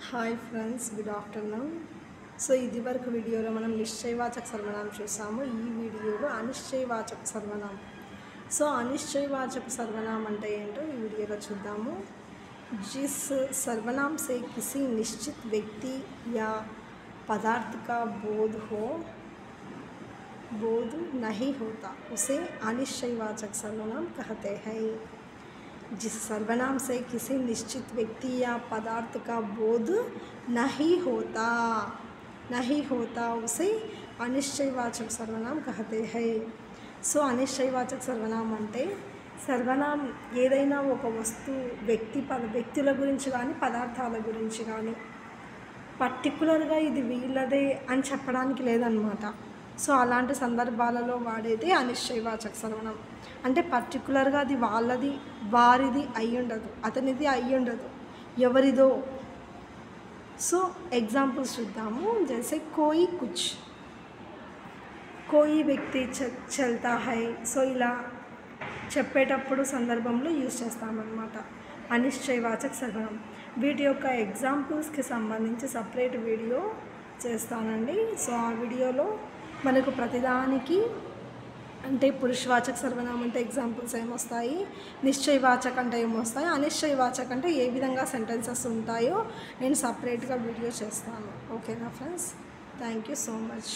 Hi friends, good afternoon. So ఇది వరకు వీడియోలో మనం నిశ్చయవాచక సర్వనామం చూసాము. ఈ వీడియోలో అనిశ్చయవాచక సర్వనామం. సో అనిశ్చయవాచక సర్వనామం అంటే ఏంటో ఈ వీడియోలో చూద్దాము. जिस सर्वनाम से किसी निश्चित व्यक्ति या पदार्थ का बोध नहीं होता उसे अनिश्चयवाचक सर्वनाम कहते हैं. जिस सर्वनाम से किसी निश्चित व्यक्ति या पदार्थ का बोध नहीं होता उसे अनिश्चयवाचक सर्वनाम कहते हैं. సో అనిశ్చయవాచక సర్వనామం అంటే సర్వనామం ఏదైనా ఒక వ్యక్తుల గురించి కానీ పదార్థాల గురించి కానీ పర్టికులర్గా ఇది వీళ్ళదే అని చెప్పడానికి లేదనమాట. సో అలాంటి సందర్భాలలో వాడేది అనిశ్చయవాచక సర్వనామం. అంటే పర్టికులర్గా అది వాళ్ళది వారిది అయి ఉండదు, అతనిది అయి ఉండదు, ఎవరిదో. సో ఎగ్జాంపుల్స్ చూద్దాము. జైసే కోయి కుచ్, కోయి వ్యక్తి చల్తా హై. సో ఇలా చెప్పేటప్పుడు సందర్భంలో యూజ్ చేస్తామన్నమాట అనిశ్చయవాచక సర్వనామం. వీటి యొక్క ఎగ్జాంపుల్స్కి సంబంధించి సపరేట్ వీడియో చేస్తానండి. సో ఆ వీడియోలో మనకు ప్రతిదానికి అంటే పురుషవాచక సర్వనామం అంటే ఎగ్జాంపుల్స్ ఏమొస్తాయి, నిశ్చయవాచక అంటే ఏమొస్తాయి, అనిశ్చయవాచక అంటే ఏ విధంగా సెంటెన్సెస్ ఉంటాయో నేను సపరేట్గా వీడియో చేస్తాను. ఓకేనా friends, thank you so much.